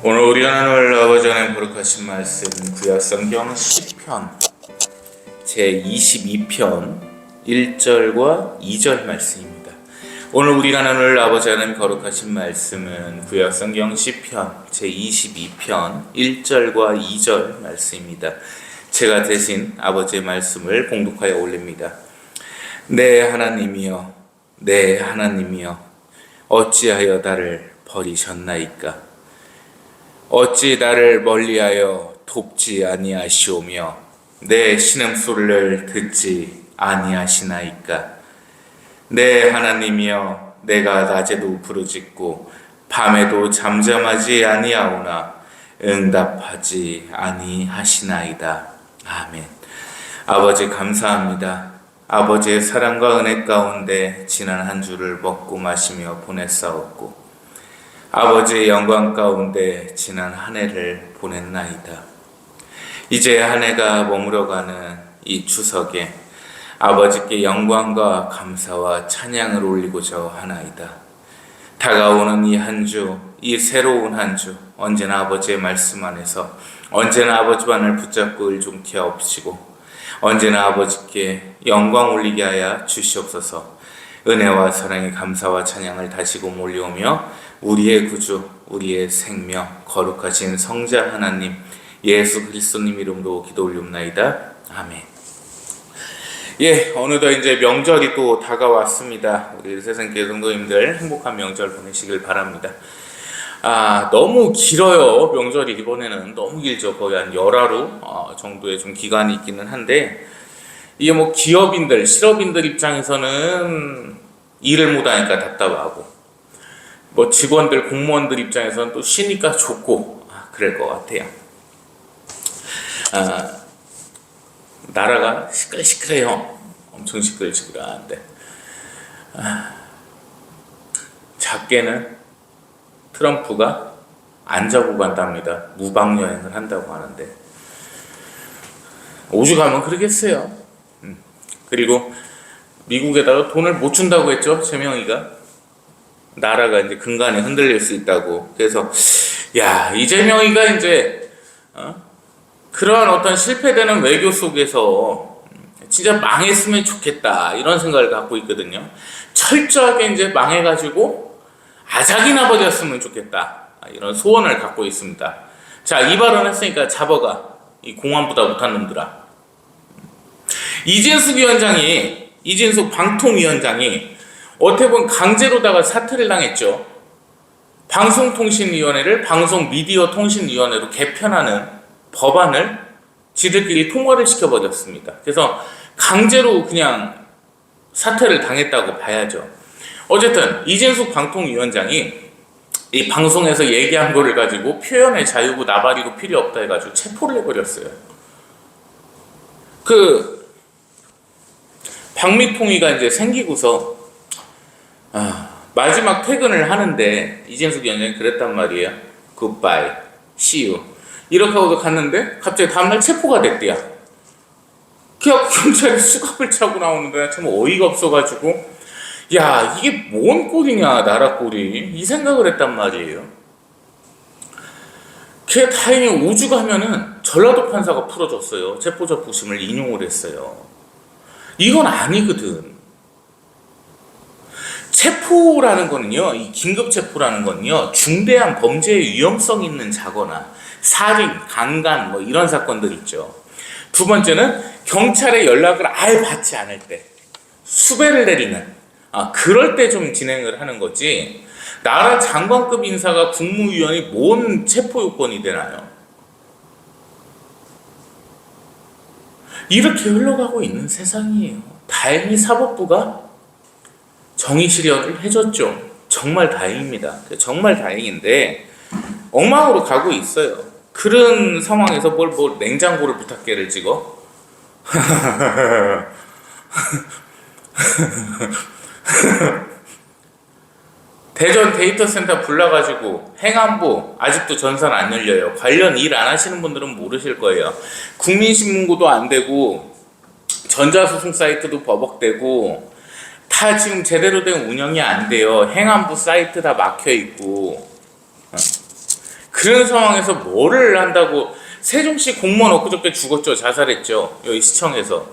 오늘 우리 하나님 아버지 하나님 거룩하신 말씀 구약성경 시편 제22편 1절과 2절 말씀입니다. 오늘 우리 하나님 아버지 하나님 거룩하신 말씀은 구약성경 시편 제22편 1절과 2절 말씀입니다. 제가 대신 아버지의 말씀을 봉독하여 올립니다. 내 하나님이여, 내 하나님이여, 어찌하여 나를 버리셨나이까? 어찌 나를 멀리하여 돕지 아니하시오며 내 신음소리를 듣지 아니하시나이까? 내 하나님이여, 내가 낮에도 부르짖고 밤에도 잠잠하지 아니하오나 응답하지 아니하시나이다. 아멘. 아버지 감사합니다. 아버지의 사랑과 은혜 가운데 지난 한 주를 먹고 마시며 보냈사옵고 아버지의 영광 가운데 지난 한 해를 보냈나이다. 이제 한 해가 머물어가는 이 추석에 아버지께 영광과 감사와 찬양을 올리고자 하나이다. 다가오는 이 한 주, 이 새로운 한 주, 언제나 아버지의 말씀 안에서 언제나 아버지만을 붙잡고 의존케 하옵시고 언제나 아버지께 영광 올리게 하여 주시옵소서. 은혜와 사랑의 감사와 찬양을 다시금 올려오며 우리의 구주, 우리의 생명, 거룩하신 성자 하나님 예수 그리스도님 이름으로 기도 올리옵나이다. 아멘. 어느덧 이제 명절이 또 다가왔습니다. 우리 세상교회 성도님들 행복한 명절 보내시길 바랍니다. 너무 길어요. 명절이 이번에는 너무 길죠. 거의 한 열하루 정도의 좀 기간이 있기는 한데 이게 뭐 기업인들, 실업인들 입장에서는 일을 못하니까 답답하고 뭐 직원들, 공무원들 입장에서는 또 쉬니까 좋고 그럴 것 같아요. 나라가 시끌시끌해요. 엄청 시끌시끌한데 작게는 트럼프가 안 자고 간답니다. 무방여행을 한다고 하는데 오죽하면 그러겠어요. 그리고 미국에다가 돈을 못 준다고 했죠. 최명희가. 나라가 이제 근간에 흔들릴 수 있다고. 그래서 이재명이가 이제 그러한 어떤 실패되는 외교 속에서 진짜 망했으면 좋겠다 이런 생각을 갖고 있거든요. 철저하게 이제 망해가지고 아작이나 버렸으면 좋겠다 이런 소원을 갖고 있습니다. 자, 이 발언 했으니까 잡아가, 이 공안부다 못한 놈들아. 이진숙 방통위원장이 어떻게 보면 강제로다가 사퇴를 당했죠. 방송통신위원회를 방송미디어통신위원회로 개편하는 법안을 지들끼리 통과를 시켜버렸습니다. 그래서 강제로 그냥 사퇴를 당했다고 봐야죠. 어쨌든 이진숙 방통위원장이 이 방송에서 얘기한 거를 가지고 표현의 자유고 나발이고 필요 없다 해가지고 체포를 해버렸어요. 방미통위가 이제 생기고서 마지막 퇴근을 하는데 이진숙 위원장이 그랬단 말이에요. 굿바이, see you 이렇게 하고서 갔는데 갑자기 다음날 체포가 됐대요. 그냥 경찰이 수갑을 차고 나오는데 참 어이가 없어가지고 이게 뭔 꼴이냐, 나라 꼴이, 이 생각을 했단 말이에요. 걔 다행히 우주 가면은 전라도 판사가 풀어줬어요. 체포자 부심을 인용을 했어요. 이건 아니거든. 체포라는 거는요, 이 긴급 체포라는 거는요, 중대한 범죄의 위험성 있는 자거나 살인, 강간 뭐 이런 사건들 있죠. 두 번째는 경찰의 연락을 아예 받지 않을 때, 수배를 내리는 그럴 때 좀 진행을 하는 거지. 나라 장관급 인사가 국무위원이 뭔 체포 요건이 되나요? 이렇게 흘러가고 있는 세상이에요. 다행히 사법부가 정의 실현을 해줬죠. 정말 다행입니다. 정말 다행인데 엉망으로 가고 있어요. 그런 상황에서 뭘 냉장고를 부탁해를 찍어? 대전 데이터센터 불나가지고 행안부 아직도 전산 안 열려요. 관련 일 안 하시는 분들은 모르실 거예요. 국민신문고도 안 되고 전자소송 사이트도 버벅대고 다 지금 제대로 된 운영이 안 돼요. 행안부 사이트 다 막혀 있고 그런 상황에서 뭐를 한다고. 세종시 공무원 엊그저께 죽었죠. 자살했죠. 여기 시청에서.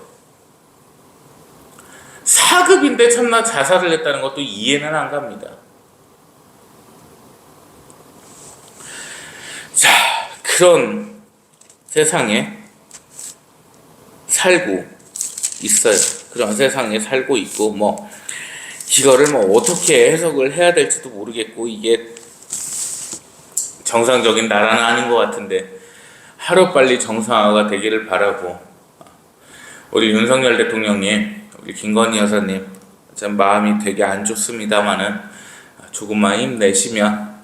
4급인데 참나 자살을 했다는 것도 이해는 안 갑니다. 자, 그런 세상에 살고 있어요. 그런 세상에 살고 있고, 이거를 어떻게 해석을 해야 될지도 모르겠고, 이게 정상적인 나라는 아닌 것 같은데, 하루빨리 정상화가 되기를 바라고, 우리 윤석열 대통령님, 우리 김건희 여사님, 참 마음이 되게 안 좋습니다만은, 조금만 힘내시면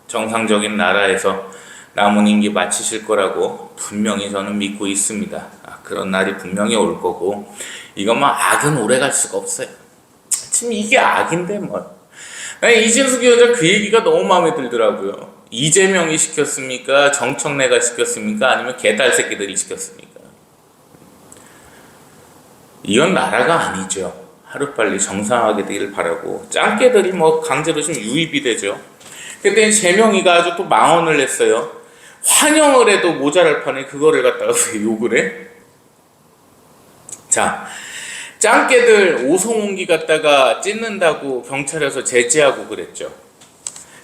정상적인 나라에서 남은 임기 마치실 거라고 분명히 저는 믿고 있습니다. 그런 날이 분명히 올 거고, 악은 오래 갈 수가 없어요. 지금 이게 악인데 이진숙 여자 그 얘기가 너무 마음에 들더라고요. 이재명이 시켰습니까? 정청래가 시켰습니까? 아니면 개딸 새끼들이 시켰습니까? 이건 나라가 아니죠. 하루빨리 정상하게 되기를 바라고. 짱깨들이 강제로 지금 유입이 되죠. 그때 재명이가 아주 또 망언을 했어요. 환영을 해도 모자랄 판에 그거를 갖다가 왜 욕을 해? 자, 짱깨들 오송홍기 갖다가 찢는다고 경찰에서 제지하고 그랬죠.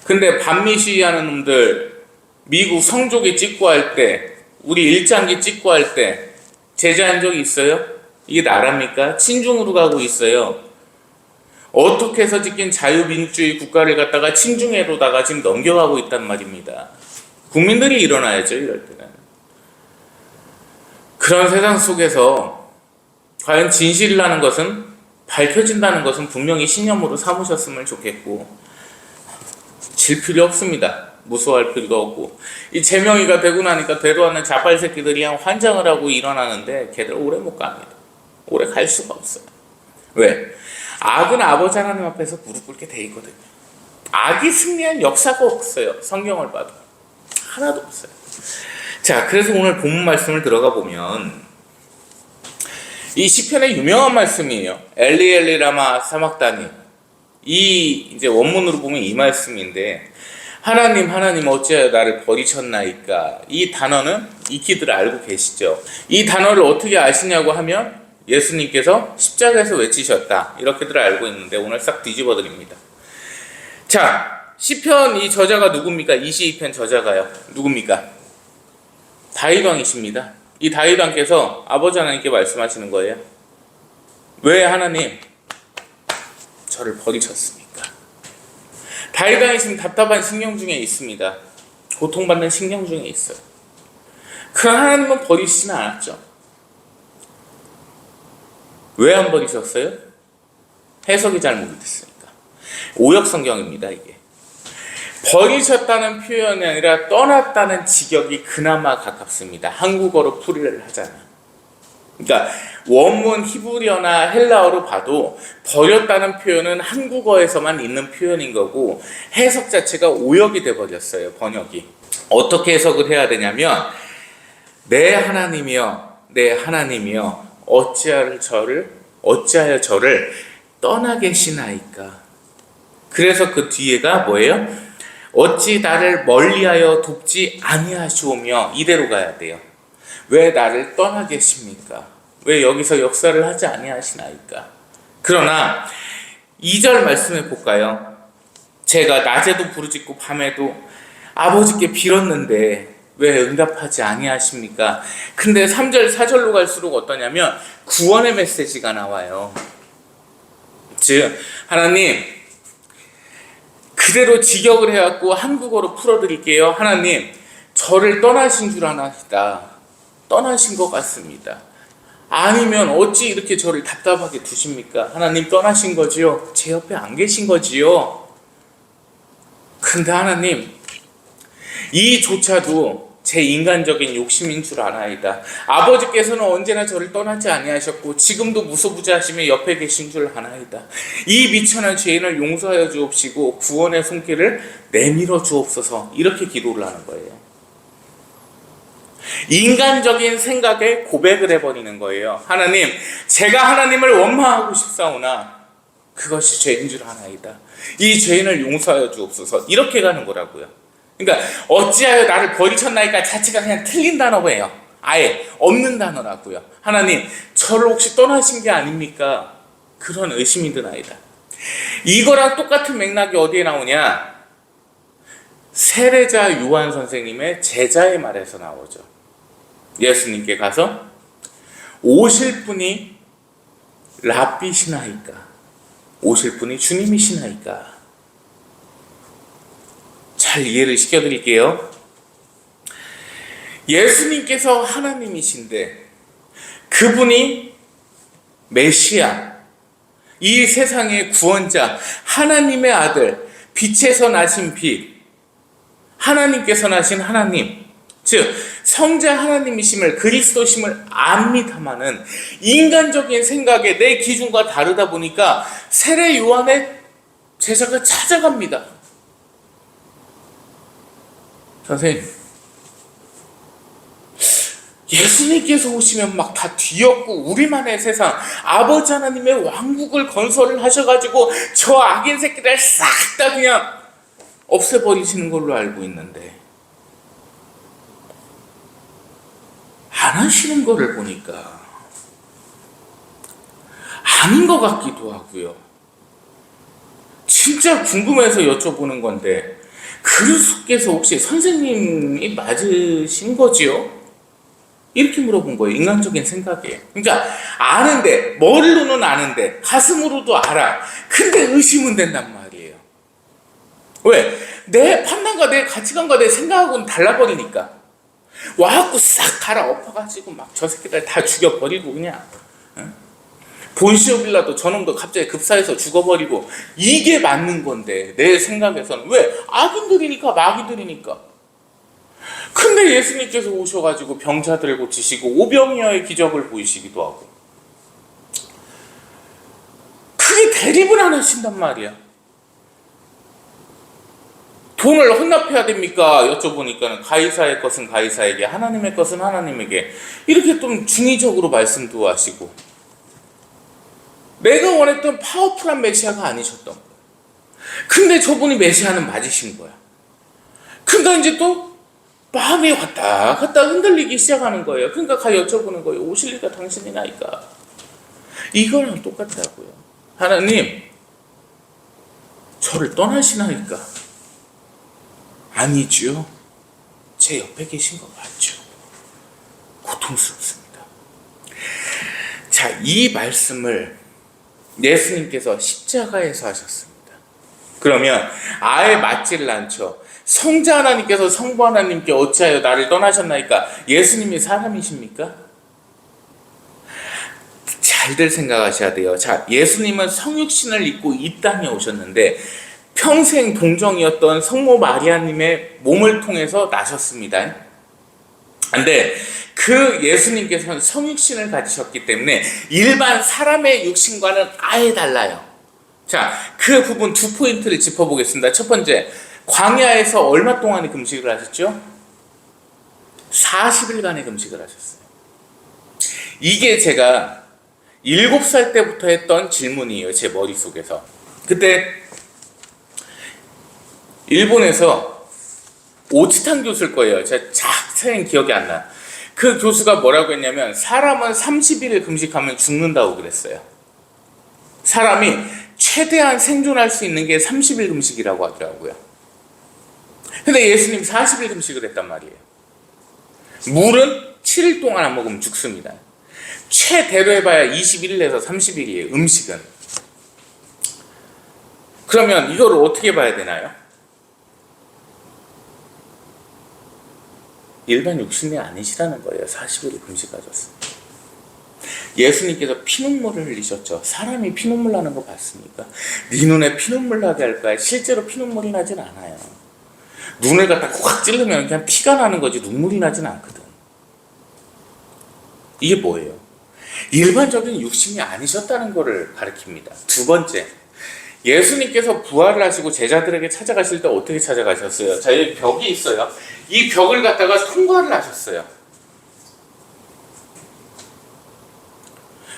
근데 반미 시위하는 놈들 미국 성조기 찍고 할 때, 우리 일장기 찍고 할 때 제재한 적이 있어요? 이게 나라입니까? 친중으로 가고 있어요. 어떻게 해서 찍힌 자유민주주의 국가를 갖다가 친중해로다가 지금 넘겨가고 있단 말입니다. 국민들이 일어나야죠, 이럴 때는. 그런 세상 속에서 과연 진실이라는 것은, 밝혀진다는 것은 분명히 신념으로 삼으셨으면 좋겠고, 질 필요 없습니다. 무서워할 필요도 없고. 이 제명이가 되고 나니까 되도않는 자빨 새끼들이 그냥 환장을 하고 일어나는데 걔들 오래 못 갑니다. 오래 갈 수가 없어요. 왜? 악은 아버지 하나님 앞에서 무릎 꿇게 돼 있거든요. 악이 승리한 역사가 없어요. 성경을 봐도 하나도 없어요. 자, 그래서 오늘 본문 말씀을 들어가 보면 이 시편의 유명한 말씀이에요. 엘리 엘리 라마 사막다니. 이 이제 원문으로 보면 이 말씀인데, 하나님 하나님 어찌하여 나를 버리셨나이까. 이 단어는 익히들 알고 계시죠. 이 단어를 어떻게 아시냐고 하면 예수님께서 십자가에서 외치셨다, 이렇게들 알고 있는데 오늘 싹 뒤집어 드립니다. 자, 시편 이 저자가 누굽니까? 이 시편 저자가요, 누굽니까? 다윗 왕이십니다. 이 다윗 왕께서 아버지 하나님께 말씀하시는 거예요. 왜 하나님 저를 버리셨습니까? 다윗 왕이 지금 답답한 심령 중에 있습니다. 고통받는 심령 중에 있어요. 그러나 하나님은 버리시지는 않았죠. 왜 안 버리셨어요? 해석이 잘못 됐으니까. 오역 성경입니다, 이게. 버리셨다는 표현이 아니라 떠났다는 직역이 그나마 가깝습니다. 한국어로 풀이를 하잖아요. 그러니까 원문 히브리어나 헬라어로 봐도 버렸다는 표현은 한국어에서만 있는 표현인 거고, 해석 자체가 오역이 돼버렸어요, 번역이. 어떻게 해석을 해야 되냐면, 내 하나님이여, 내 하나님이여, 어찌하여 저를 떠나 계시나이까. 그래서 그 뒤에가 뭐예요? 어찌 나를 멀리하여 돕지 아니하시오며, 이대로 가야 돼요. 왜 나를 떠나 계십니까? 왜 여기서 역사를 하지 아니하시나이까? 그러나 2절 말씀해 볼까요? 제가 낮에도 부르짖고 밤에도 아버지께 빌었는데 왜 응답하지 아니하십니까? 근데 3절 4절로 갈수록 어떠냐면 구원의 메시지가 나와요. 즉 하나님, 그대로 직역을 해갖고 한국어로 풀어드릴게요. 하나님, 저를 떠나신 줄 아나이다. 떠나신 것 같습니다. 아니면 어찌 이렇게 저를 답답하게 두십니까? 하나님 떠나신 거지요? 제 옆에 안 계신 거지요? 근데 하나님, 이조차도 제 인간적인 욕심인 줄 아나이다. 아버지께서는 언제나 저를 떠나지 아니하셨고 지금도 무소부지하시며 옆에 계신 줄 아나이다. 이 미천한 죄인을 용서하여 주옵시고 구원의 손길을 내밀어 주옵소서. 이렇게 기도를 하는 거예요. 인간적인 생각에 고백을 해버리는 거예요. 하나님, 제가 하나님을 원망하고 싶사오나 그것이 죄인 줄 아나이다. 이 죄인을 용서하여 주옵소서. 이렇게 가는 거라고요. 그러니까 어찌하여 나를 버리셨나이까 자체가 그냥 틀린 단어예요. 아예 없는 단어라고요. 하나님 저를 혹시 떠나신 게 아닙니까? 그런 의심이 드나이다. 이거랑 똑같은 맥락이 어디에 나오냐? 세례자 요한 선생님의 제자의 말에서 나오죠. 예수님께 가서 오실 분이 랍비시나이까? 오실 분이 주님이시나이까? 잘 이해를 시켜드릴게요. 예수님께서 하나님이신데 그분이 메시아, 이 세상의 구원자, 하나님의 아들, 빛에서 나신 빛, 하나님께서 나신 하나님, 즉 성자 하나님이심을, 그리스도심을 압니다마는 인간적인 생각에 내 기준과 다르다 보니까 세례 요한의 제자가 찾아갑니다. 선생님, 예수님께서 오시면 막 다 뒤엎고 우리만의 세상, 아버지 하나님의 왕국을 건설을 하셔가지고 저 악인 새끼들 싹 다 그냥 없애버리시는 걸로 알고 있는데 안 하시는 거를 보니까 아닌 것 같기도 하고요. 진짜 궁금해서 여쭤보는 건데 그리스도께서 혹시 선생님이 맞으신 거지요? 이렇게 물어본 거예요. 인간적인 생각에. 그러니까 아는데, 머리로는 아는데 가슴으로도 알아. 근데 의심은 된단 말이에요. 왜? 내 판단과 내 가치관과 내 생각하고는 달라버리니까. 와갖고 싹 갈아엎어가지고 막 저 새끼들 다 죽여버리고 그냥. 본시오 빌라도 저놈도 갑자기 급사해서 죽어버리고 이게 맞는 건데 내 생각에서는 왜? 악인들이니까, 마귀들이니까. 근데 예수님께서 오셔가지고 병자들을 고치시고 오병이어의 기적을 보이시기도 하고 그게 대립을 안 하신단 말이야. 돈을 헌납해야 됩니까? 여쭤보니까 가이사의 것은 가이사에게, 하나님의 것은 하나님에게, 이렇게 좀 중의적으로 말씀도 하시고 내가 원했던 파워풀한 메시아가 아니셨던 거야. 근데 저분이 메시아는 맞으신 거야. 그러니까 이제 또 마음이 왔다 갔다 흔들리기 시작하는 거예요. 그러니까 가 여쭤보는 거예요. 오실 리가 당신이나이까? 이거랑 똑같다고요. 하나님 저를 떠나시나이까? 아니죠. 제 옆에 계신 거 맞죠. 고통스럽습니다. 자, 이 말씀을 예수님께서 십자가에서 하셨습니다. 그러면 아예 맞지를 않죠. 성자 하나님께서 성부 하나님께 어찌하여 나를 떠나셨나이까? 예수님이 사람이십니까? 잘들 생각하셔야 돼요. 자, 예수님은 성육신을 입고 이 땅에 오셨는데 평생 동정이었던 성모 마리아님의 몸을 통해서 나셨습니다. 근데 그 예수님께서는 성육신을 가지셨기 때문에 일반 사람의 육신과는 아예 달라요. 자, 그 부분 두 포인트를 짚어보겠습니다. 첫 번째, 광야에서 얼마 동안의 금식을 하셨죠? 40일간의 금식을 하셨어요. 이게 제가 7살 때부터 했던 질문이에요. 제 머릿속에서. 그때 일본에서 오치탄 교수일 거예요. 제가 자세히 기억이 안 나요. 그 교수가 뭐라고 했냐면 사람은 30일을 금식하면 죽는다고 그랬어요. 사람이 최대한 생존할 수 있는 게 30일 금식이라고 하더라고요. 근데 예수님 40일 금식을 했단 말이에요. 물은 7일 동안 안 먹으면 죽습니다. 최대로 해봐야 21일에서 30일이에요. 음식은. 그러면 이거를 어떻게 봐야 되나요? 일반 육신이 아니시라는 거예요. 40일을 금식하셨습니다. 예수님께서 피눈물을 흘리셨죠. 사람이 피눈물 나는 거 봤습니까? 네 눈에 피눈물 나게 할 거야. 실제로 피눈물이 나진 않아요. 눈을 갖다 꽉 찌르면 그냥 피가 나는 거지 눈물이 나진 않거든. 이게 뭐예요? 일반적인 육신이 아니셨다는 것을 가리킵니다. 두 번째, 예수님께서 부활을 하시고 제자들에게 찾아가실 때 어떻게 찾아가셨어요? 자, 여기 벽이 있어요. 이 벽을 갖다가 통과를 하셨어요.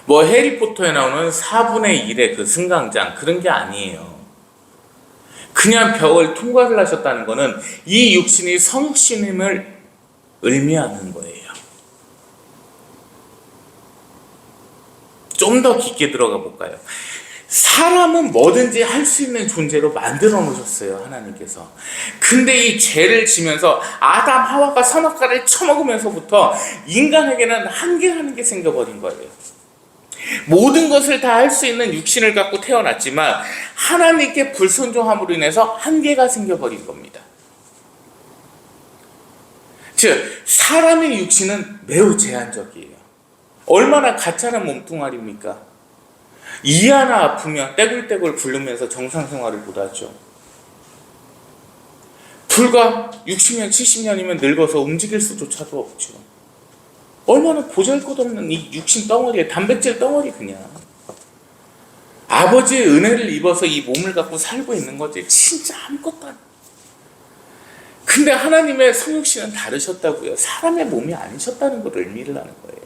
뭐 해리포터에 나오는 4분의 1의 그 승강장 그런 게 아니에요. 그냥 벽을 통과를 하셨다는 것은 이 육신이 성육신임을 의미하는 거예요. 좀 더 깊게 들어가 볼까요? 사람은 뭐든지 할 수 있는 존재로 만들어 놓으셨어요, 하나님께서. 근데 이 죄를 지면서 아담 하와가 선악과를 처먹으면서부터 인간에게는 한계라는 게 생겨버린 거예요. 모든 것을 다 할 수 있는 육신을 갖고 태어났지만 하나님께 불순종함으로 인해서 한계가 생겨버린 겁니다. 즉, 사람의 육신은 매우 제한적이에요. 얼마나 가짜는 몸뚱아리입니까? 이 하나 아프면 떼굴떼굴 굴르면서 정상생활을 못하죠. 불과 60년, 70년이면 늙어서 움직일 수조차도 없죠. 얼마나 보잘것없는 이 육신 덩어리에 단백질 덩어리 그냥. 아버지의 은혜를 입어서 이 몸을 갖고 살고 있는 거지. 진짜 아무것도 안. 근데 하나님의 성육신은 다르셨다고요. 사람의 몸이 아니셨다는 걸 의미를 하는 거예요.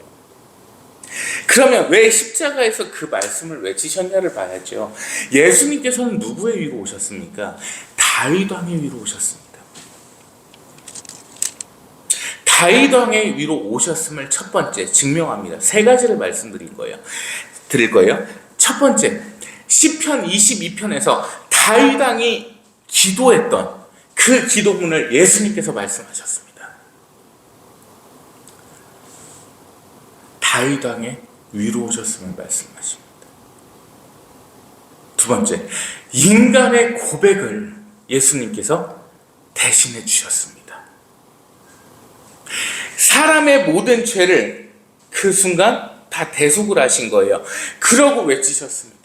그러면 왜 십자가에서 그 말씀을 외치셨냐를 봐야죠. 예수님께서는 누구의 위로 오셨습니까? 다윗 왕의 위로 오셨습니다. 다윗 왕의 위로 오셨음을 첫 번째 증명합니다. 세 가지를 말씀드릴 거예요. 첫 번째, 시편 22편에서 다윗 왕이 기도했던 그 기도문을 예수님께서 말씀하셨습니다. 다윗 왕의 위로 오셨음을 말씀하십니다. 두 번째, 인간의 고백을 예수님께서 대신해 주셨습니다. 사람의 모든 죄를 그 순간 다 대속을 하신 거예요. 그러고 외치셨습니다.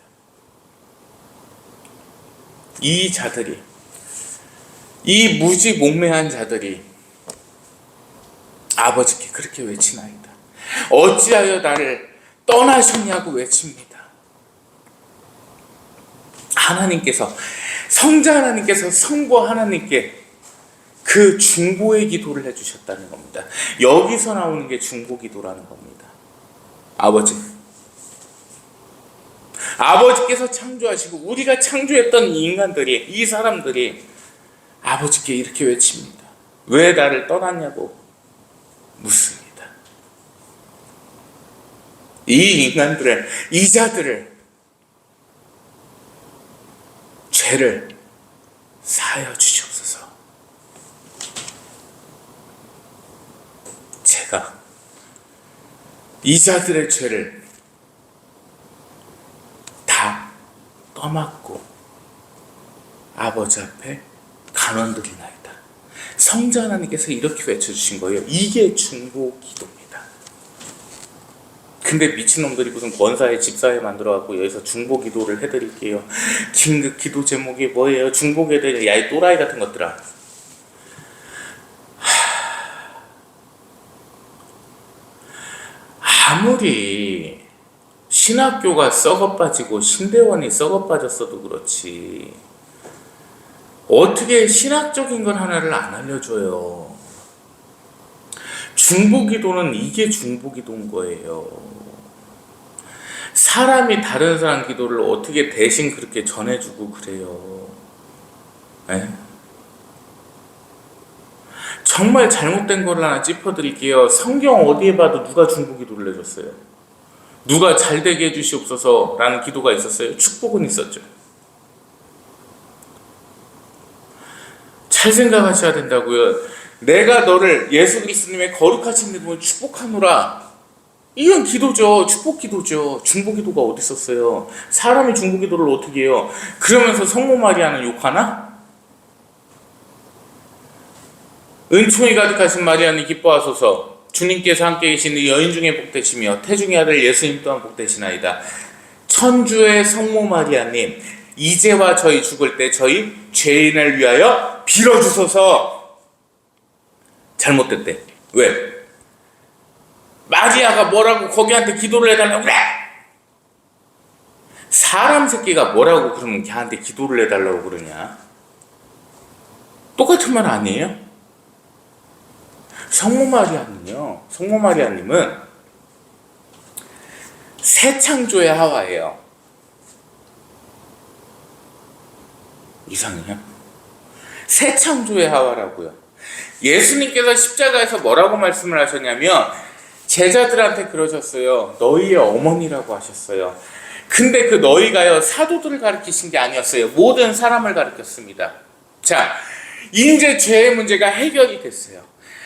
이 자들이, 이 무지몽매한 자들이 아버지께 그렇게 외치나이다. 어찌하여 나를 떠나셨냐고 외칩니다. 하나님께서, 성자 하나님께서 성부 하나님께 그 중보의 기도를 해주셨다는 겁니다. 여기서 나오는 게 중보 기도라는 겁니다. 아버지께서 창조하시고 우리가 창조했던 이 인간들이, 이 사람들이 아버지께 이렇게 외칩니다. 왜 나를 떠났냐고 묻습니다. 이 인간들을, 이 자들을, 죄를 사하여 주시옵소서. 제가 이 자들의 죄를 다 떠맡고 아버지 앞에 간원드리나이다. 성자 하나님께서 이렇게 외쳐주신 거예요. 이게 중보 기도입니다. 근데 미친놈들이 무슨 권사회 집사회 만들어갖고 여기서 중보 기도를 해드릴게요. 긴급 기도 제목이 뭐예요? 중보게 되냐? 야, 이 또라이 같은 것들아. 아무리 신학교가 썩어빠지고 신대원이 썩어빠졌어도 그렇지, 어떻게 신학적인 걸 하나를 안 알려줘요? 중보기도는 이게 중보기도인 거예요. 사람이 다른 사람 기도를 어떻게 대신 그렇게 전해주고 그래요? 에? 정말 잘못된 걸 하나 짚어드릴게요. 성경 어디에 봐도 누가 중보기도를 해줬어요? 누가 잘되게 해주시옵소서 라는 기도가 있었어요? 축복은 있었죠. 잘 생각하셔야 된다고요. 내가 너를 예수 그리스도님의 거룩하신 이름으로 축복하노라. 이건 기도죠. 축복 기도죠. 중보 기도가 어디 있었어요? 사람이 중보 기도를 어떻게 해요? 그러면서 성모 마리아는 욕하나? 은총이 가득하신 마리아님 기뻐하소서. 주님께서 함께 계시는 여인 중에 복되시며 태중의 아들 예수님 또한 복되시나이다. 천주의 성모 마리아님, 이제와 저희 죽을 때 저희 죄인을 위하여 빌어주소서. 잘못됐대. 왜? 마리아가 뭐라고 거기한테 기도를 해달라고 그래? 사람 새끼가 뭐라고 그러면 걔한테 기도를 해달라고 그러냐? 똑같은 말 아니에요? 성모 마리아님은 새 창조의 하와예요. 이상해요? 새 창조의 하와라고요. 예수님께서 십자가에서 뭐라고 말씀을 하셨냐면 제자들한테 그러셨어요. 너희의 어머니라고 하셨어요. 근데 그 너희가요, 사도들을 가르치신 게 아니었어요. 모든 사람을 가르쳤습니다. 자, 이제 죄의 문제가 해결이 됐어요.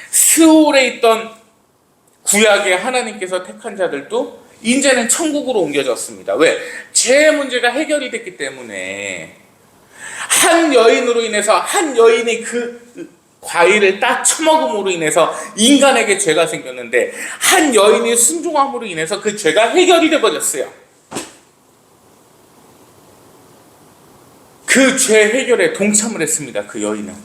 스올에 있던 구약의 하나님께서 택한 자들도 이제는 천국으로 옮겨졌습니다. 왜? 죄의 문제가 해결이 됐기 때문에. 한 여인으로 인해서, 한 여인이 그 과일을 딱 처먹음으로 인해서 인간에게 죄가 생겼는데, 한 여인이 순종함으로 인해서 그 죄가 해결이 돼버렸어요. 그 죄 해결에 동참을 했습니다. 그 여인은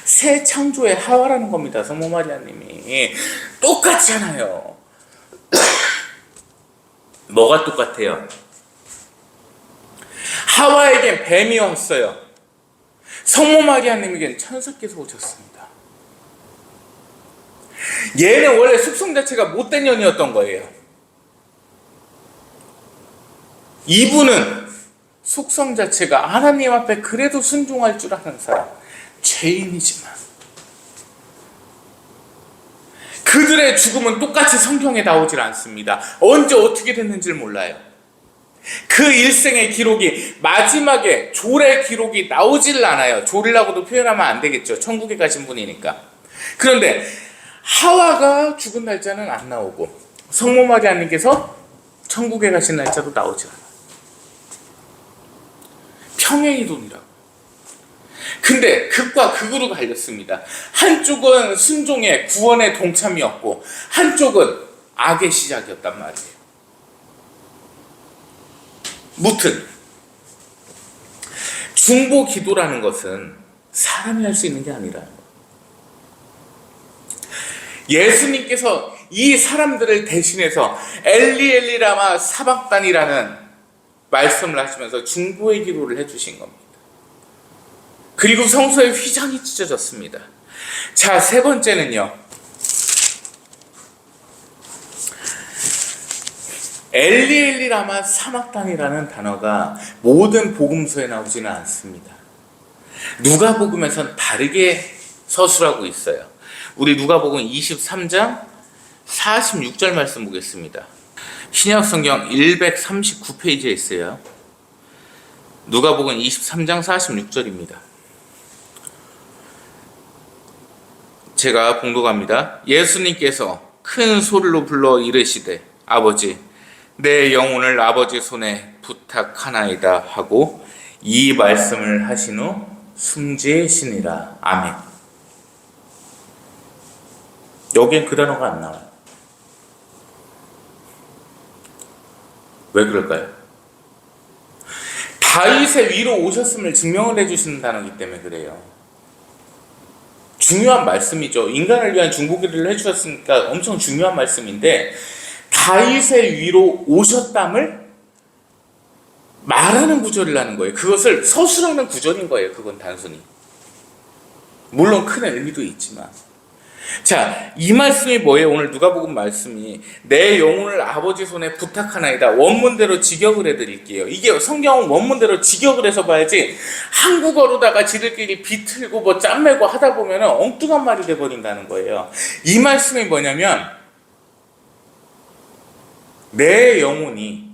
새 창조의 하와라는 겁니다. 성모 마리아님이. 똑같잖아요. 뭐가 똑같아요? 하와에겐 뱀이 왔어요. 성모 마리아님에겐 천사께서 오셨습니다. 얘는 원래 숙성 자체가 못된 년이었던 거예요. 이분은 속성 자체가 하나님 앞에 그래도 순종할 줄 아는 사람, 죄인이지만 그들의 죽음은 똑같이 성경에 나오질 않습니다. 언제 어떻게 됐는지를 몰라요. 그 일생의 기록이 마지막에 졸의 기록이 나오질 않아요. 졸이라고도 표현하면 안 되겠죠. 천국에 가신 분이니까. 그런데 하와가 죽은 날짜는 안 나오고 성모 마리아님께서 천국에 가신 날짜도 나오질 않아요. 평행이동이라고. 근데 극과 극으로 갈렸습니다. 한쪽은 순종의 구원의 동참이었고 한쪽은 악의 시작이었단 말이에요. 무튼 중보 기도라는 것은 사람이 할 수 있는 게 아니라는 거예요. 예수님께서 이 사람들을 대신해서 엘리 엘리 라마 사박단이라는 말씀을 하시면서 중보의 기도를 해주신 겁니다. 그리고 성소에 휘장이 찢어졌습니다. 자, 세 번째는요. 엘리 엘리 라마 사박단이라는 단어가 모든 복음서에 나오지는 않습니다. 누가복음에선 다르게 서술하고 있어요. 우리 누가복음 23장 46절 말씀 보겠습니다. 신약성경 139페이지에 있어요. 누가복음 23장 46절입니다. 제가 봉독합니다. 예수님께서 큰 소리로 불러 이르시되 아버지 내 영혼을 아버지 손에 부탁하나이다 하고 이 말씀을 하신 후 숨지시니라. 아멘. 여기엔 그 단어가 안 나와요. 왜 그럴까요? 다윗의 위로 오셨음을 증명을 해주시는 단어이기 때문에 그래요. 중요한 말씀이죠. 인간을 위한 중보기도를 해주셨으니까 엄청 중요한 말씀인데 다윗의 위로 오셨담을 말하는 구절이라는 거예요. 그것을 서술하는 구절인 거예요. 그건 단순히. 물론 큰 의미도 있지만. 자, 이 말씀이 뭐예요? 오늘 누가복음 말씀이 내 영혼을 아버지 손에 부탁하나이다. 원문대로 직역을 해드릴게요. 이게 성경은 원문대로 직역을 해서 봐야지 한국어로다가 지들끼리 비틀고 뭐 짬매고 하다 보면 엉뚱한 말이 돼버린다는 거예요. 이 말씀이 뭐냐면 내 영혼이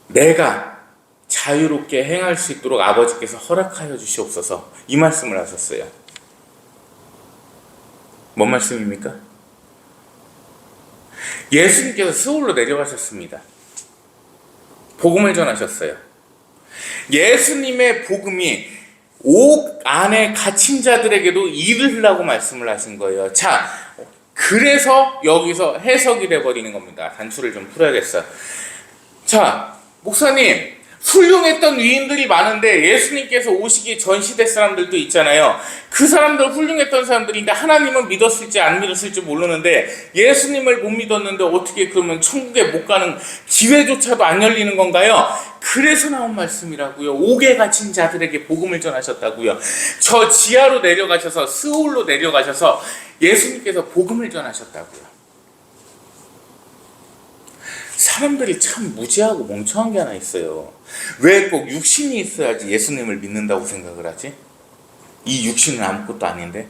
내가 자유롭게 행할 수 있도록 아버지께서 허락하여 주시옵소서, 이 말씀을 하셨어요. 뭔 말씀입니까? 예수님께서 스올로 내려가셨습니다. 복음을 전하셨어요. 예수님의 복음이 옥 안에 갇힌 자들에게도 이르라고 말씀을 하신 거예요. 자, 그래서 여기서 해석이 돼버리는 겁니다. 단추를 좀 풀어야겠어요. 자, 목사님, 훌륭했던 위인들이 많은데 예수님께서 오시기 전 시대 사람들도 있잖아요. 그 사람들 훌륭했던 사람들인데 하나님은 믿었을지 안 믿었을지 모르는데 예수님을 못 믿었는데 어떻게 그러면 천국에 못 가는 기회조차도 안 열리는 건가요? 그래서 나온 말씀이라고요. 옥에 갇힌 자들에게 복음을 전하셨다고요. 저 지하로 내려가셔서 스올로 내려가셔서 예수님께서 복음을 전하셨다고요. 사람들이 참 무지하고 멍청한 게 하나 있어요. 왜 꼭 육신이 있어야지 예수님을 믿는다고 생각을 하지? 이 육신은 아무것도 아닌데.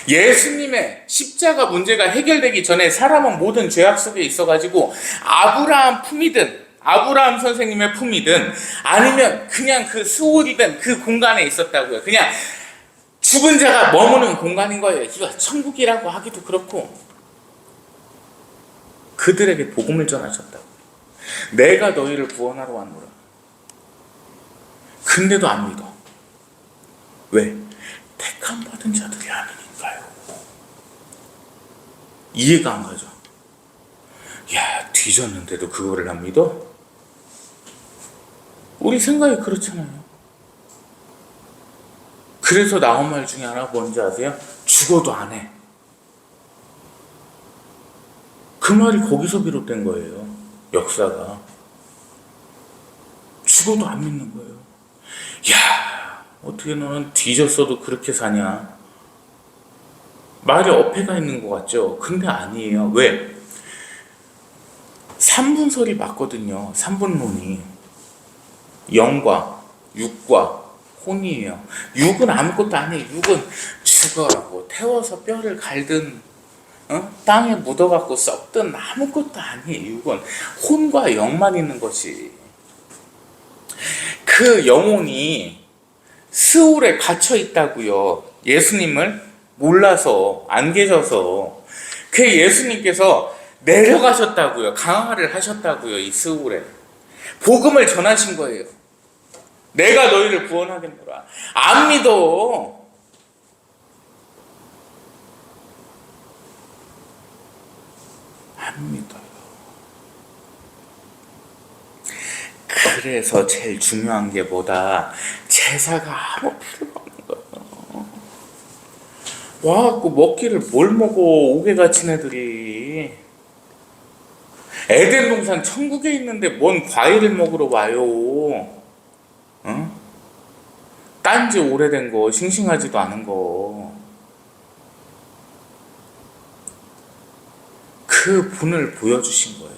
예수님의 십자가 문제가 해결되기 전에 사람은 모든 죄악 속에 있어가지고 아브라함 품이든 아브라함 선생님의 품이든 아니면 그냥 그 스올이든 그 공간에 있었다고요. 그냥 죽은 자가 머무는 공간인 거예요. 이거 천국이라고 하기도 그렇고. 그들에게 복음을 전하셨다고. 내가 너희를 구원하러 왔노라. 근데도 안 믿어. 왜? 택함 받은 자들이 아니니까요. 이해가 안 가죠. 야, 뒤졌는데도 그거를 안 믿어? 우리 생각이 그렇잖아요. 그래서 나온 말 중에 하나 뭔지 아세요? 죽어도 안 해. 그 말이 거기서 비롯된 거예요. 역사가. 죽어도 안 믿는 거예요. 야, 어떻게 너는 뒤졌어도 그렇게 사냐? 말에 어폐가 있는 것 같죠? 근데 아니에요. 왜? 3분설이 맞거든요. 3분론이. 영과 육과 혼이에요. 육은 아무것도 안 해. 육은 죽어라고 태워서 뼈를 갈든 땅에 묻어갖고 썩든 아무것도 아니에요. 육은 혼과 영만 있는 것이. 그 영혼이 스올에 갇혀 있다고요. 예수님을 몰라서 안 계셔서. 그 예수님께서 내려가셨다고요. 강화를 하셨다고요. 이 스올에 복음을 전하신 거예요. 내가 너희를 구원하겠노라. 안 믿어. 안 믿어요. 그래서 제일 중요한 게 뭐다? 제사가 아무 필요 없는 거예요. 와갖고 먹기를 뭘 먹어? 옥에 갇힌 애들이. 에덴 동산 천국에 있는데 뭔 과일을 먹으러 와요? 딴지 오래된 거, 싱싱하지도 않은 거. 그 분을 보여주신 거예요.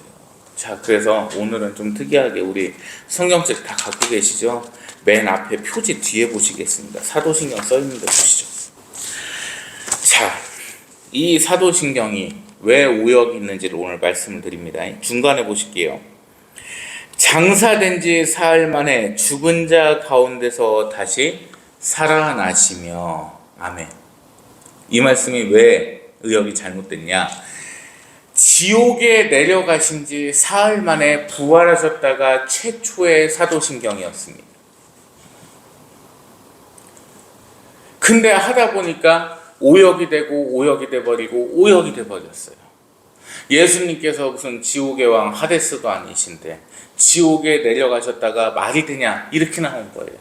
자, 그래서 오늘은 좀 특이하게 우리 성경책 다 갖고 계시죠? 맨 앞에 표지 뒤에 보시겠습니다. 사도신경 써있는데 보시죠. 자, 이 사도신경이 왜 오역이 있는지를 오늘 말씀을 드립니다. 중간에 보실게요. 장사된 지 사흘 만에 죽은 자 가운데서 다시 살아나시며. 아멘. 이 말씀이 왜 의역이 잘못됐냐? 지옥에 내려가신 지 사흘 만에 부활하셨다가 최초의 사도신경이었습니다. 근데 하다 보니까 오역이 되고 오역이 돼버리고 오역이 돼버렸어요. 예수님께서 무슨 지옥의 왕 하데스도 아니신데 지옥에 내려가셨다가 말이 되냐? 이렇게 나온 거예요.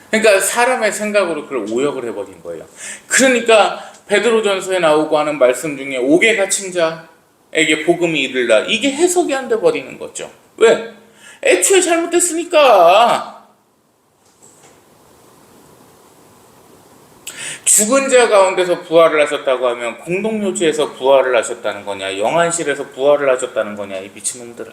그러니까 사람의 생각으로 그걸 오역을 해버린 거예요. 그러니까 베드로전서에 나오고 하는 말씀 중에 옥에 갇힌 자에게 복음이 이르라, 이게 해석이 안 돼 버리는 거죠. 왜? 애초에 잘못됐으니까. 죽은 자 가운데서 부활을 하셨다고 하면 공동묘지에서 부활을 하셨다는 거냐, 영안실에서 부활을 하셨다는 거냐, 이 미친놈들아.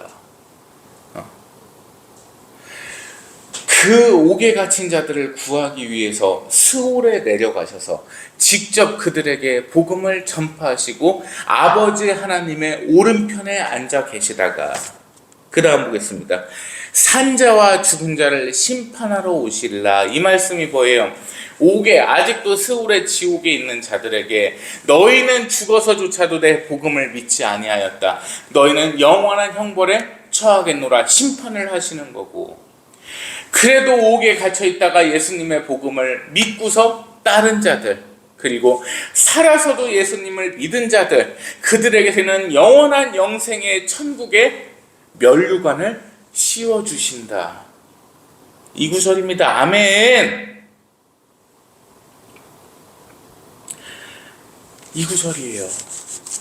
그 옥에 갇힌 자들을 구하기 위해서 스올에 내려가셔서 직접 그들에게 복음을 전파하시고 아버지 하나님의 오른편에 앉아 계시다가, 그 다음 보겠습니다. 산자와 죽은 자를 심판하러 오실라. 이 말씀이 뭐예요? 옥에, 아직도 스올의 지옥에 있는 자들에게 너희는 죽어서조차도 내 복음을 믿지 아니하였다. 너희는 영원한 형벌에 처하겠노라. 심판을 하시는 거고, 그래도 옥에 갇혀 있다가 예수님의 복음을 믿고서 따른 자들, 그리고 살아서도 예수님을 믿은 자들, 그들에게는 영원한 영생의 천국의 면류관을 씌워주신다. 이 구절입니다. 아멘. 이 구절이에요.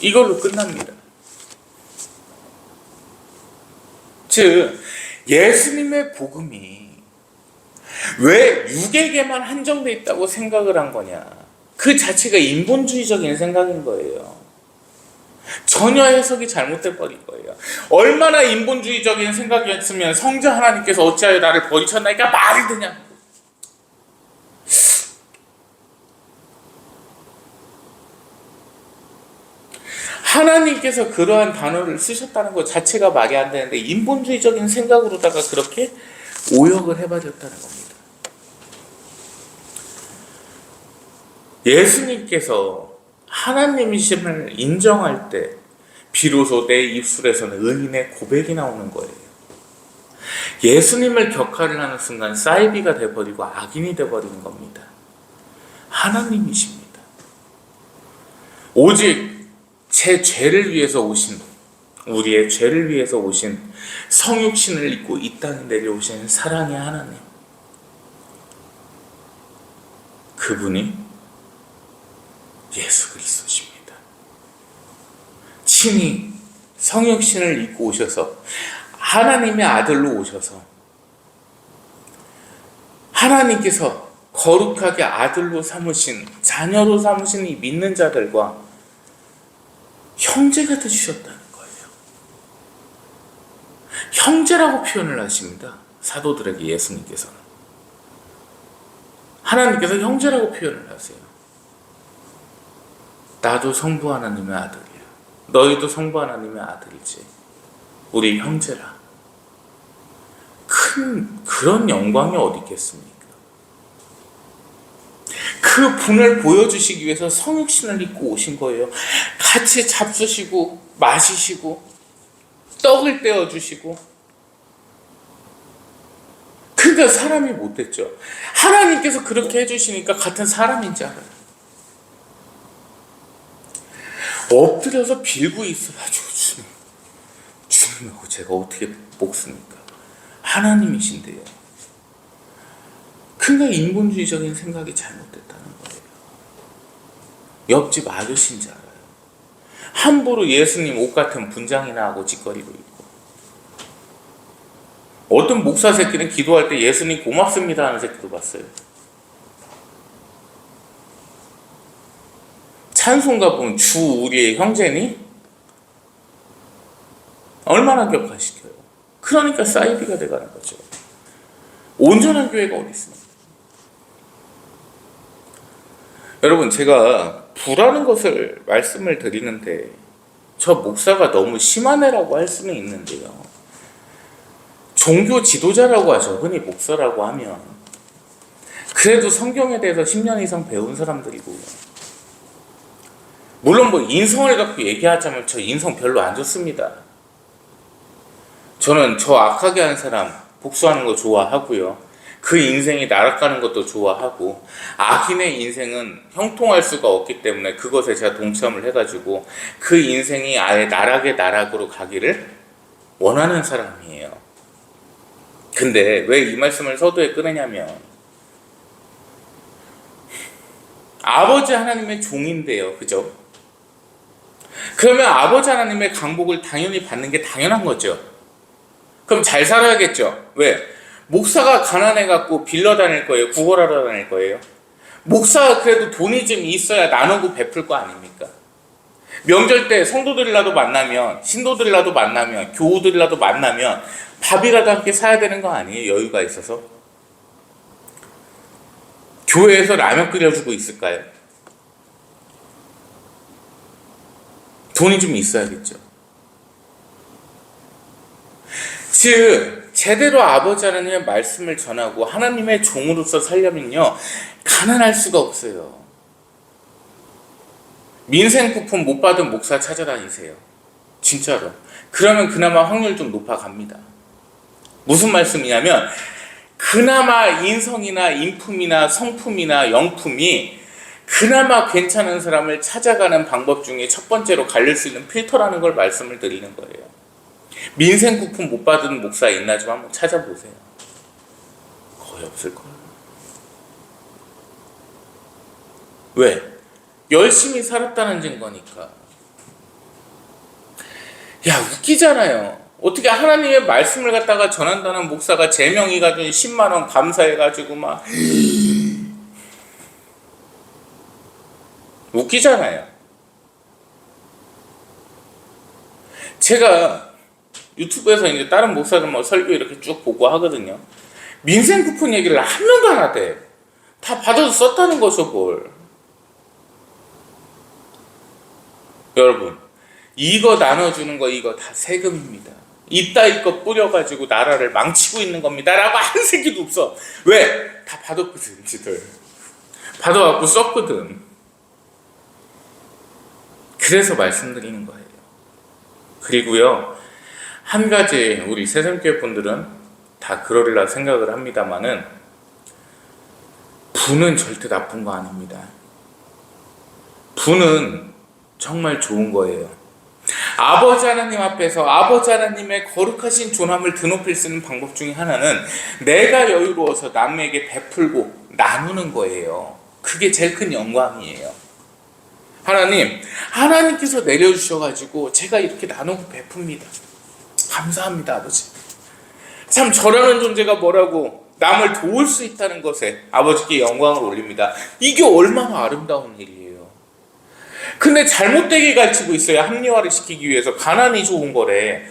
이걸로 끝납니다. 즉, 예수님의 복음이 왜 육에게만 한정돼 있다고 생각을 한 거냐? 그 자체가 인본주의적인 생각인 거예요. 전혀 해석이 잘못돼 버린 거예요. 얼마나 인본주의적인 생각이었으면 성자 하나님께서 어찌하여 나를 버리셨나이까 말이 되냐? 하나님께서 그러한 단어를 쓰셨다는 것 자체가 말이 안 되는데 인본주의적인 생각으로다가 그렇게 오역을 해버렸다는 겁니다. 예수님께서 하나님이심을 인정할 때 비로소 내 입술에서는 의인의 고백이 나오는 거예요. 예수님을 격하를 하는 순간 사이비가 돼버리고 악인이 돼버리는 겁니다. 하나님이십니다. 오직 제 죄를 위해서 오신, 우리의 죄를 위해서 오신, 성육신을 입고 이 땅에 내려오신 사랑의 하나님, 그분이 예수 그리스도십니다. 친히 성육신을 입고 오셔서 하나님의 아들로 오셔서 하나님께서 거룩하게 아들로 삼으신, 자녀로 삼으신 이 믿는 자들과 형제가 되주셨다는 거예요. 형제라고 표현을 하십니다. 사도들에게 예수님께서는. 하나님께서 형제라고 표현을 하세요. 나도 성부 하나님의 아들이야. 너희도 성부 하나님의 아들이지. 우리 형제라. 큰 그런 영광이 어디 있겠습니까? 그 분을 보여주시기 위해서 성육신을 입고 오신 거예요. 같이 잡수시고 마시시고 떡을 떼어주시고. 그러니까 사람이 못됐죠. 하나님께서 그렇게 해주시니까 같은 사람인지 알아요. 엎드려서 빌고 있어가지고 주님하고 제가 어떻게 먹습니까? 하나님이신데요. 그러니까 인본주의적인 생각이 잘못됐다는 거예요. 옆집 아저씨인지 알아요. 함부로 예수님 옷 같은 분장이나 하고 짓거리고 있고. 어떤 목사 새끼는 기도할 때 예수님 고맙습니다 하는 새끼도 봤어요. 찬송가 보면 주 우리의 형제니? 얼마나 격화시켜요. 그러니까 사이비가 돼가는 거죠. 온전한 교회가 어디 있습니까? 여러분, 제가 부라는 것을 말씀을 드리는데 저 목사가 너무 심한 애라고 할 수는 있는데요. 종교 지도자라고 하죠. 흔히 목사라고 하면. 그래도 성경에 대해서 10년 이상 배운 사람들이고, 물론 뭐 인성을 갖고 얘기하자면 저 인성 별로 안 좋습니다. 저는 저 악하게 하는 사람 복수하는 거 좋아하고요. 그 인생이 나락가는 것도 좋아하고, 악인의 인생은 형통할 수가 없기 때문에 그것에 제가 동참을 해가지고 그 인생이 아예 나락의 나락으로 가기를 원하는 사람이에요. 근데 왜 이 말씀을 서두에 꺼내냐면, 아버지 하나님의 종인데요. 그죠? 그러면 아버지 하나님의 강복을 당연히 받는 게 당연한 거죠. 그럼 잘 살아야겠죠. 왜? 목사가 가난해갖고 빌러 다닐 거예요? 구걸하러 다닐 거예요? 목사가 그래도 돈이 좀 있어야 나누고 베풀 거 아닙니까? 명절 때 성도들이라도 만나면, 신도들이라도 만나면, 교우들이라도 만나면 밥이라도 함께 사야 되는 거 아니에요? 여유가 있어서. 교회에서 라면 끓여주고 있을까요? 돈이 좀 있어야겠죠. 즉, 제대로 아버지 하나님의 말씀을 전하고 하나님의 종으로서 살려면요, 가난할 수가 없어요. 민생 쿠폰 못 받은 목사 찾아다니세요. 진짜로. 그러면 그나마 확률 좀 높아갑니다. 무슨 말씀이냐면, 그나마 인성이나 인품이나 성품이나 영품이 그나마 괜찮은 사람을 찾아가는 방법 중에 첫 번째로 갈릴 수 있는 필터라는 걸 말씀을 드리는 거예요. 민생 쿠폰 못 받은 목사 있나 좀 한번 찾아보세요. 거의 없을 거예요. 왜? 열심히 살았다는 증거니까. 야, 웃기잖아요. 어떻게 하나님의 말씀을 갖다가 전한다는 목사가 제명이 가지고 10만 원 감사해가지고 막 웃기잖아요. 제가 유튜브에서 이제 다른 목사들 뭐 설교 이렇게 쭉 보고 하거든요. 민생 쿠폰 얘기를 한 명도 안 하대. 다 받아서 썼다는 거죠, 뭘. 여러분, 이거 나눠주는 거 이거 다 세금입니다. 이따위 거 뿌려가지고 나라를 망치고 있는 겁니다. 라고 한 새끼도 없어. 왜? 다 받았거든, 지들. 받아갖고 썼거든. 그래서 말씀드리는 거예요. 그리고요, 한 가지 우리 새삼교회 분들은 다 그러리라 생각을 합니다만은, 부는 절대 나쁜 거 아닙니다. 부는 정말 좋은 거예요. 아버지 하나님 앞에서 아버지 하나님의 거룩하신 존함을 드높일 수 있는 방법 중에 하나는 내가 여유로워서 남에게 베풀고 나누는 거예요. 그게 제일 큰 영광이에요. 하나님께서 내려주셔가지고 제가 이렇게 나누고 베풉니다. 감사합니다, 아버지. 참 저라는 존재가 뭐라고 남을 도울 수 있다는 것에 아버지께 영광을 올립니다. 이게 얼마나 아름다운 일이에요. 근데 잘못되게 가르치고 있어요. 합리화를 시키기 위해서. 가난이 좋은 거래.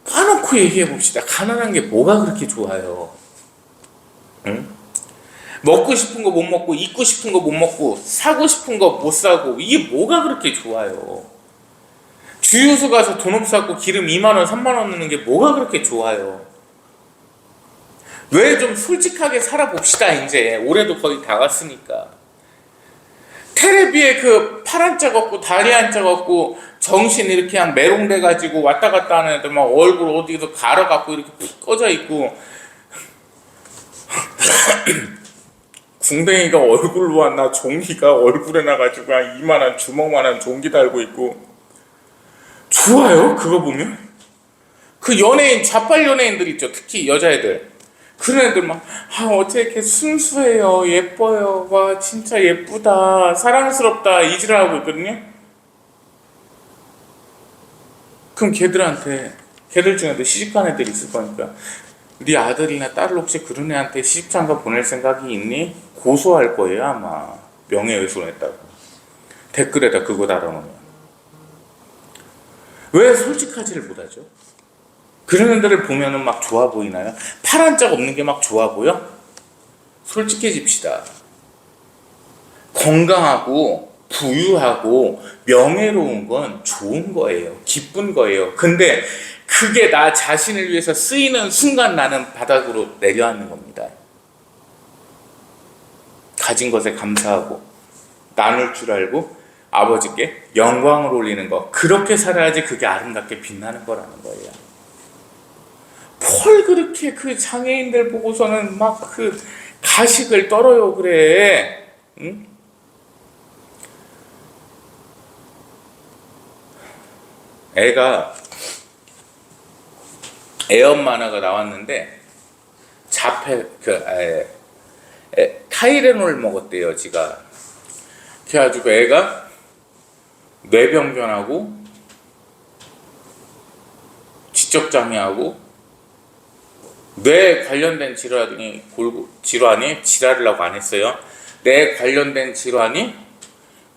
까놓고 얘기해 봅시다. 가난한 게 뭐가 그렇게 좋아요? 응? 먹고 싶은 거 못 먹고, 입고 싶은 거 못 먹고, 사고 싶은 거 못 사고, 이게 뭐가 그렇게 좋아요? 주유소 가서 돈 없어갖고 기름 2만원, 3만원 넣는 게 뭐가 그렇게 좋아요? 왜 좀 솔직하게 살아봅시다, 이제. 올해도 거의 다 갔으니까. 테레비에 그 팔 한 짝 없고 다리 한 짝 없고 정신 이렇게 그냥 메롱돼가지고 왔다 갔다 하는 애들 막 얼굴 어디서 갈아갖고 이렇게 푹 꺼져 있고 궁뎅이가 얼굴로 왔나 종기가 얼굴에 나가지고 한 이만한 주먹만한 종기 달고 있고 좋아요? 그거 보면? 그 연예인 좌빨 연예인들 있죠. 특히 여자애들 그런 애들 막 어떻게 이렇게 순수해요, 예뻐요, 와 진짜 예쁘다, 사랑스럽다 이지랄하고 있거든요. 그럼 걔들 중에도 시집간 애들 있을 거니까 네 아들이나 딸을 혹시 그런 애한테 시집장가 보낼 생각이 있니? 고소할 거예요 아마. 명예훼손했다고 댓글에다 그거 달아놓으면. 왜 솔직하지를 못하죠? 그런 애들을 보면은 막 좋아 보이나요? 팔 한 짝 없는 게 막 좋아 보여? 솔직해집시다. 건강하고 부유하고 명예로운 건 좋은 거예요. 기쁜 거예요. 근데 그게 나 자신을 위해서 쓰이는 순간 나는 바닥으로 내려앉는 겁니다. 가진 것에 감사하고 나눌 줄 알고 아버지께 영광을 올리는 거, 그렇게 살아야지 그게 아름답게 빛나는 거라는 거예요. 뭘 그렇게 그 장애인들 보고서는 막 그 가식을 떨어요 그래? 응? 애가 애엄 만화가 나왔는데 타이레놀 먹었대요 지가. 그래가지고 애가 뇌병변하고 지적장애하고 뇌 관련된 질환이라고 안 했어요. 뇌 관련된 질환이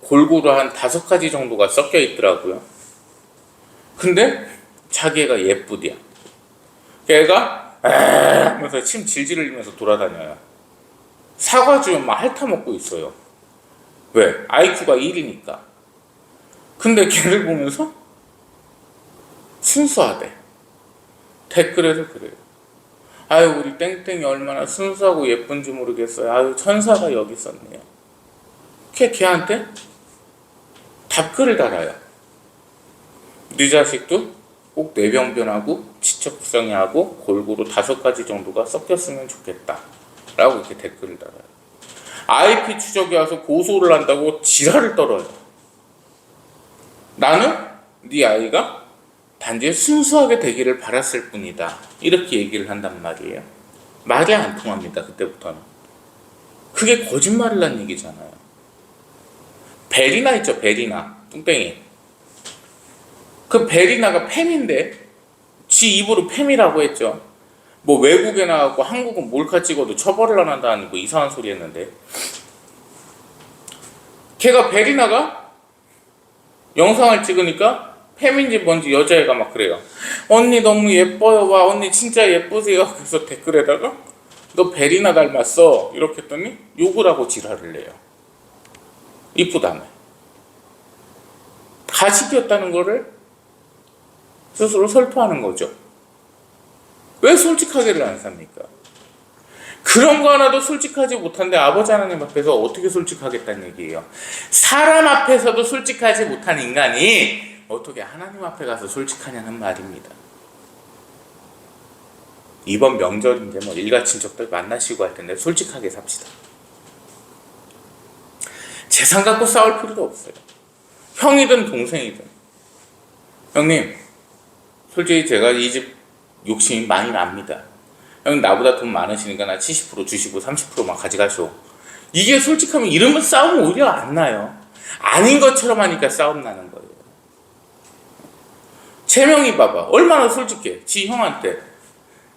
골고루 한 5가지 정도가 섞여 있더라고요. 근데 자기가 예쁘대요. 걔가 하면서 침 질질 흘리면서 돌아다녀요. 사과 주면 막 핥아먹고 있어요. 왜? IQ가 1이니까. 근데 걔를 보면서 순수하대. 댓글에도 그래요. 아유 우리 땡땡이 얼마나 순수하고 예쁜지 모르겠어요. 아유 천사가 여기 있었네요. 걔한테 답글을 달아요. 네 자식도 꼭 뇌병변하고 지적장애하고 골고루 5가지 정도가 섞였으면 좋겠다 라고 이렇게 댓글을 달아요. IP 추적이 와서 고소를 한다고 지랄을 떨어요. 나는 네 아이가 단지 순수하게 되기를 바랐을 뿐이다 이렇게 얘기를 한단 말이에요. 말이 안 통합니다. 그때부터는. 그게 거짓말을 한 얘기잖아요. 베리나 있죠. 베리나 뚱땡이. 그 베리나가 팸인데 지 입으로 팸이라고 했죠. 뭐 외국에 나가고 한국은 몰카 찍어도 처벌을 안 한다는 뭐 이상한 소리 했는데, 걔가 베리나가 영상을 찍으니까 팸인지 뭔지 여자애가 막 그래요. 언니 너무 예뻐요. 와 언니 진짜 예쁘세요. 그래서 댓글에다가 너 베리나 닮았어 이렇게 했더니 욕을 하고 지랄을 내요. 이쁘다며. 가식이었다는 거를 스스로 설토하는 거죠. 왜 솔직하게를 안 삽니까? 그런 거 하나도 솔직하지 못한데 아버지 하나님 앞에서 어떻게 솔직하겠다는 얘기예요. 사람 앞에서도 솔직하지 못한 인간이 어떻게 하나님 앞에 가서 솔직하냐는 말입니다. 이번 명절인데 뭐 일가 친척들 만나시고 할 텐데 솔직하게 삽시다. 재산 갖고 싸울 필요도 없어요. 형이든 동생이든. 형님, 솔직히 제가 이 집 욕심이 많이 납니다. 형님 나보다 돈 많으시니까 나 70% 주시고 30%만 가져가쇼. 이게 솔직하면 이러면 싸움 오히려 안 나요. 아닌 것처럼 하니까 싸움 나는 거예요. 재명이 봐봐. 얼마나 솔직해. 지 형한테.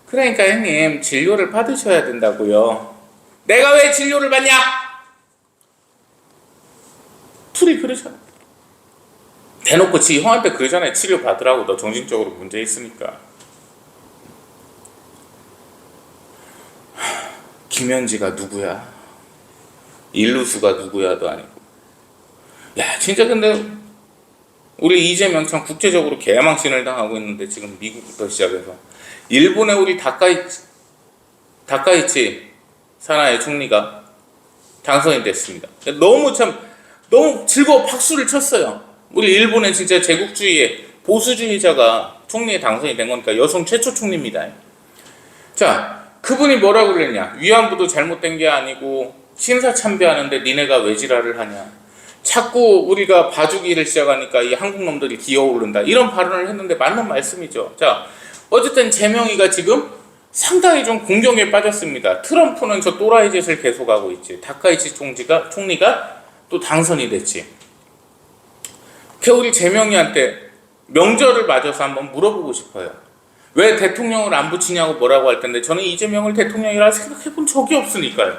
그러니까 형님 진료를 받으셔야 된다고요. 내가 왜 진료를 받냐? 둘이 그러잖아. 대놓고 지 형한테 그러잖아요. 치료 받으라고. 너 정신적으로 문제 있으니까. 김현지가 누구야? 일루수가 누구야도 아니고. 야 진짜 근데 우리 이재명 참 국제적으로 개망신을 당하고 있는데 지금 미국부터 시작해서 일본의 우리 다카이치 사나의 총리가 당선이 됐습니다. 너무 즐거워 박수를 쳤어요. 우리 일본의 진짜 제국주의의 보수주의자가 총리에 당선이 된 거니까 여성 최초 총리입니다. 자, 그분이 뭐라고 그랬냐? 위안부도 잘못된 게 아니고 신사 참배하는데 니네가 왜 지랄을 하냐? 자꾸 우리가 봐주기를 시작하니까 이 한국 놈들이 기어오른다. 이런 발언을 했는데 맞는 말씀이죠. 자, 어쨌든 재명이가 지금 상당히 좀 공경에 빠졌습니다. 트럼프는 저 또라이 짓을 계속하고 있지. 다카이치 총리가 또 당선이 됐지. 그 우리 재명이한테 명절을 맞아서 한번 물어보고 싶어요. 왜 대통령을 안 붙이냐고 뭐라고 할 텐데 저는 이재명을 대통령이라 생각해 본 적이 없으니까요.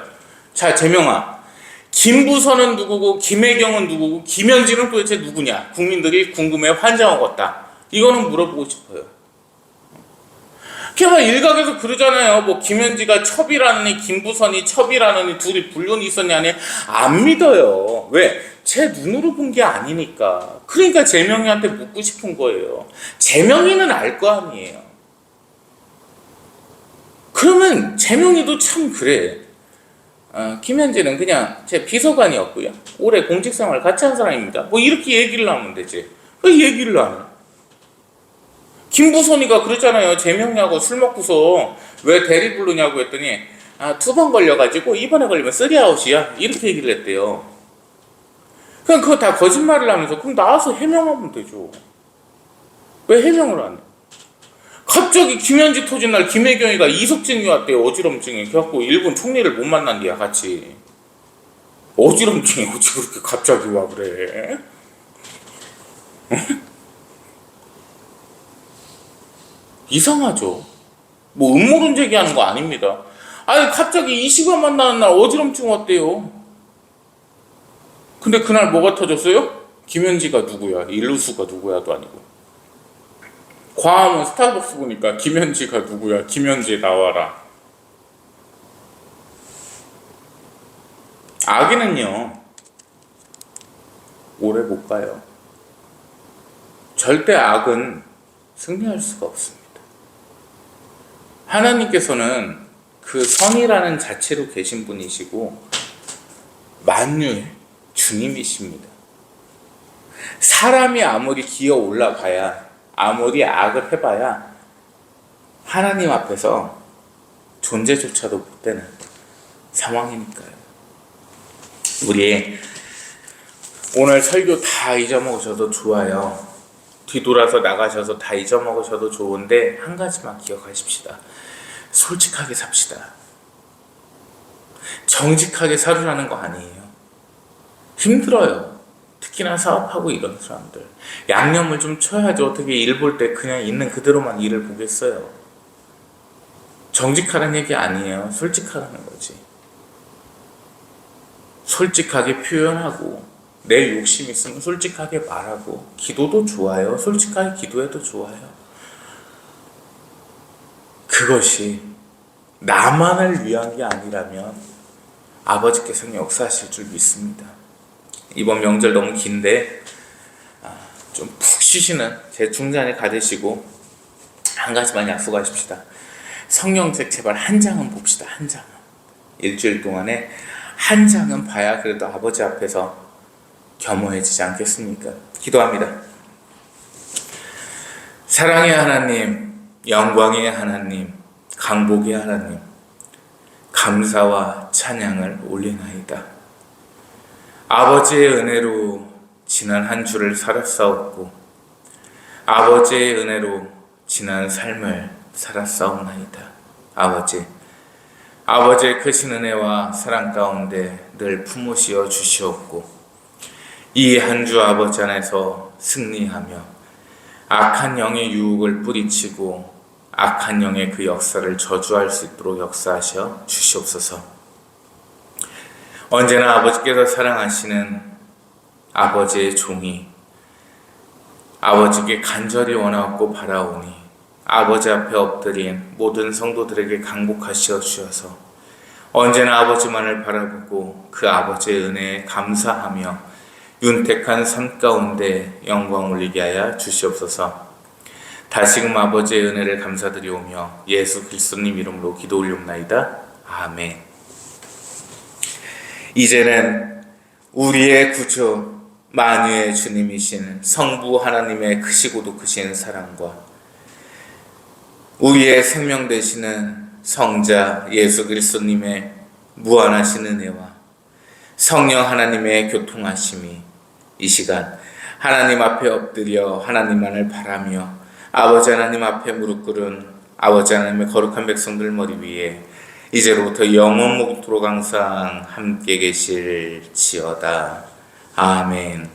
자, 재명아. 김부선은 누구고 김혜경은 누구고 김현지는 도대체 누구냐? 국민들이 궁금해 환장하겠다. 이거는 물어보고 싶어요. 그냥 일각에서 그러잖아요. 뭐 김현지가 첩이라느니 김부선이 첩이라느니 둘이 불륜이 있었냐니 안 믿어요. 왜? 제 눈으로 본 게 아니니까. 그러니까 재명이한테 묻고 싶은 거예요. 재명이는 알 거 아니에요. 그러면 재명이도 참 그래. 김현지는 그냥 제 비서관이었고요. 올해 공직생활 같이 한 사람입니다. 뭐 이렇게 얘기를 하면 되지. 왜 얘기를 안 해? 김부선이가 그랬잖아요. 재명이하고 술 먹고서 왜 대리 부르냐고 했더니 2번 걸려가지고 이번에 걸리면 3아웃이야. 이렇게 얘기를 했대요. 그냥 그거 다 거짓말을 하면서 그럼 나와서 해명하면 되죠. 왜 해명을 안 해? 갑자기 김현지 터진 날 김혜경이가 이석증이 왔대요. 어지럼증이. 그래갖고 일본 총리를 못 만난대야 같이. 어지럼증이 어찌 그렇게 갑자기 와 그래? 이상하죠. 뭐 음모론 제기하는 거 아닙니다. 아니 갑자기 이 시간 만나는 날 어지럼증 왔대요. 근데 그날 뭐가 터졌어요? 김현지가 누구야? 일루수가 누구야도 아니고. 과하면 스타벅스 보니까 김현지가 누구야? 김현지 나와라. 악인은요 오래 못 가요. 절대 악은 승리할 수가 없습니다. 하나님께서는 그 선이라는 자체로 계신 분이시고 만유의 주님이십니다. 사람이 아무리 기어 올라가야 아무리 악을 해봐야 하나님 앞에서 존재조차도 못 되는 상황이니까요. 우리 오늘 설교 다 잊어먹으셔도 좋아요. 뒤돌아서 나가셔서 다 잊어먹으셔도 좋은데 한 가지만 기억하십시다. 솔직하게 삽시다. 정직하게 살으라는 거 아니에요. 힘들어요. 특히나 사업하고 이런 사람들. 양념을 좀 쳐야지 어떻게 일 볼 때 그냥 있는 그대로만 일을 보겠어요. 정직하라는 얘기 아니에요. 솔직하라는 거지. 솔직하게 표현하고 내 욕심 있으면 솔직하게 말하고 기도도 좋아요. 솔직하게 기도해도 좋아요. 그것이 나만을 위한 게 아니라면 아버지께서는 역사하실 줄 믿습니다. 이번 명절 너무 긴데 좀 푹 쉬시는 재충전이 가되시고, 한 가지만 약속하십시다. 성경책 제발 한 장은 봅시다. 한 장은. 일주일 동안에 한 장은 봐야 그래도 아버지 앞에서 겸허해지지 않겠습니까? 기도합니다. 사랑의 하나님, 영광의 하나님, 강복의 하나님, 감사와 찬양을 올리나이다. 아버지의 은혜로 지난 한 주를 살았사옵고, 아버지의 은혜로 지난 삶을 살았사옵나이다. 아버지의 크신 은혜와 사랑 가운데 늘 품으시어 주시옵고, 이 한 주 아버지 안에서 승리하며 악한 영의 유혹을 뿌리치고 악한 영의 그 역사를 저주할 수 있도록 역사하셔 주시옵소서. 언제나 아버지께서 사랑하시는 아버지의 종이 아버지께 간절히 원하고 바라오니 아버지 앞에 엎드린 모든 성도들에게 강복하시어 주셔서 언제나 아버지만을 바라보고 그 아버지의 은혜에 감사하며 윤택한 삶 가운데 영광 올리게 하여 주시옵소서. 다시금 아버지의 은혜를 감사드리오며 예수 그리스도님 이름으로 기도 올리옵나이다. 아멘. 이제는 우리의 구주 만유의 주님이신 성부 하나님의 크시고도 크신 사랑과 우리의 생명 되시는 성자 예수 그리스도님의 무한하신 은혜와 성령 하나님의 교통하심이 이 시간 하나님 앞에 엎드려 하나님만을 바라며 아버지 하나님 앞에 무릎 꿇은 아버지 하나님의 거룩한 백성들 머리 위에 이제로부터 영원 목토록 항상 함께 계실지어다. 아멘.